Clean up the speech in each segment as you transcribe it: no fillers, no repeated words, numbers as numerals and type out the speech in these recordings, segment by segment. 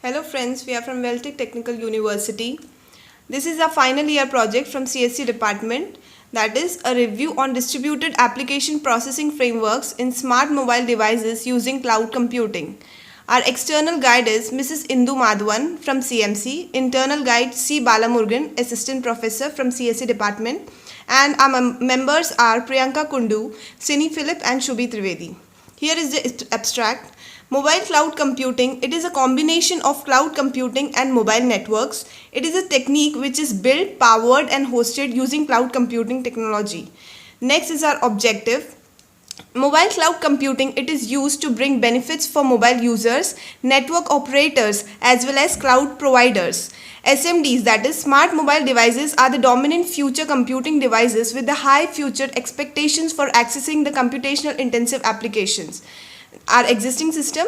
Hello friends, we are from Weltec Technical University. This is a final year project from CSC department, that is a review on distributed application processing frameworks in smart mobile devices using cloud computing. Our external guide is Mrs. Indu Madhavan from CMC, internal guide C. Balamurgan, assistant professor from CSC department, and our members are Priyanka Kundu, Sini Philip and Shubhi Trivedi. Here is the abstract. Mobile cloud computing, it is a combination of cloud computing and mobile networks. It is a technique which is built, powered and hosted using cloud computing technology. Next is our objective. Mobile cloud computing, it is used to bring benefits for mobile users, network operators as well as cloud providers. SMDs, that is smart mobile devices, are the dominant future computing devices with the high future expectations for accessing the computational intensive applications. Our existing system,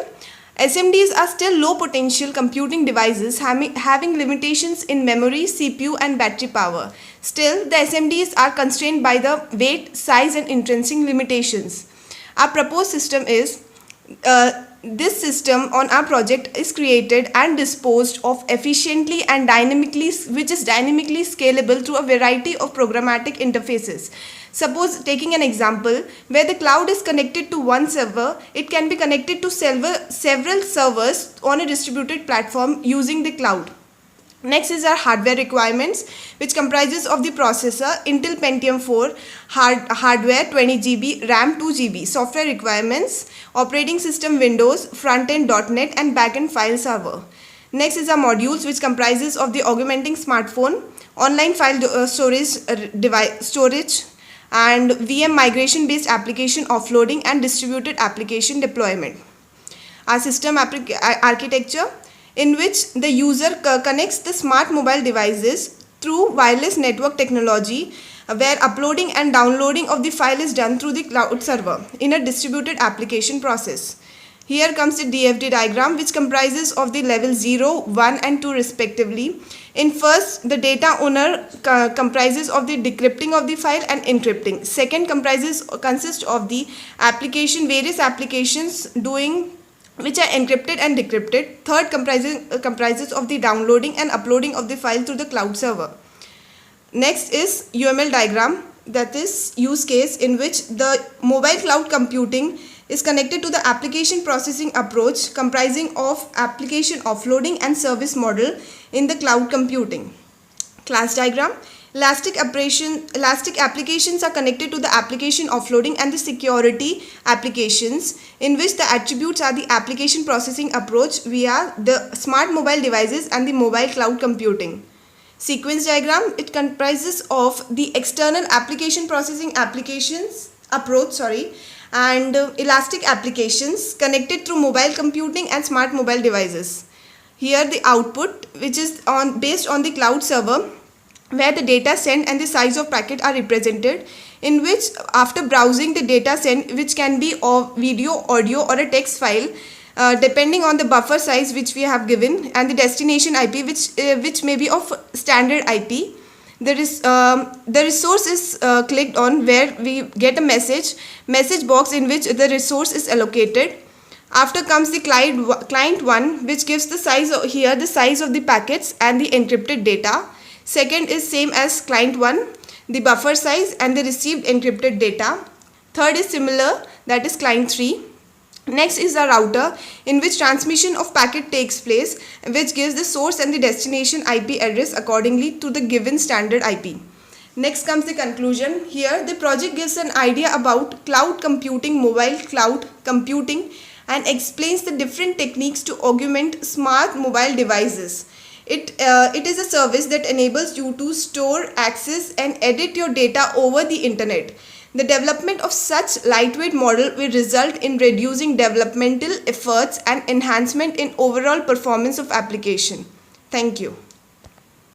SMDs are still low potential computing devices having limitations in memory, CPU and battery power. Still, the SMDs are constrained by the weight, size and intrinsic limitations. Our proposed system is, this system on our project is created and disposed of efficiently and dynamically, which is dynamically scalable through a variety of programmatic interfaces. Suppose, taking an example, where the cloud is connected to one server, it can be connected to several servers on a distributed platform using the cloud. Next is our hardware requirements, which comprises of the processor, Intel Pentium 4, hardware 20 GB, RAM 2 GB, software requirements, operating system Windows, front-end .NET and back-end file server. Next is our modules, which comprises of the augmenting smartphone, online file storage, and VM migration based application offloading and distributed application deployment. Our system architecture, in which the user connects the smart mobile devices through wireless network technology, where uploading and downloading of the file is done through the cloud server in a distributed application process. Here comes the DFD diagram, which comprises of the level 0, 1 and 2 respectively. In first, the data owner comprises of the decrypting of the file and encrypting. Second consists of the application, various applications which are encrypted and decrypted. Third comprises of the downloading and uploading of the file to the cloud server. Next is UML diagram, that is use case in which the mobile cloud computing is connected to the application processing approach comprising of application offloading and service model in the cloud computing. Class diagram, elastic applications are connected to the application offloading and the security applications, in which the attributes are the application processing approach via the smart mobile devices and the mobile cloud computing. Sequence diagram, it comprises of the external application processing approach and elastic applications connected through mobile computing and smart mobile devices. Here the output, which is based on the cloud server, where the data sent and the size of packet are represented, in which after browsing the data sent, which can be of video, audio or a text file, depending on the buffer size which we have given, and the destination IP which may be of standard IP. The resource is clicked on, where we get a message box in which the resource is allocated. After comes the client 1, which gives the size of the packets and the encrypted data. Second is same as client 1, the buffer size and the received encrypted data. Third is similar, that is client 3. Next is a router, in which transmission of packet takes place, which gives the source and the destination IP address accordingly to the given standard IP. Next comes the conclusion. Here the project gives an idea about cloud computing, mobile cloud computing, and explains the different techniques to augment smart mobile devices. It is a service that enables you to store, access and edit your data over the internet. The development of such lightweight model will result in reducing developmental efforts and enhancement in overall performance of application. Thank you.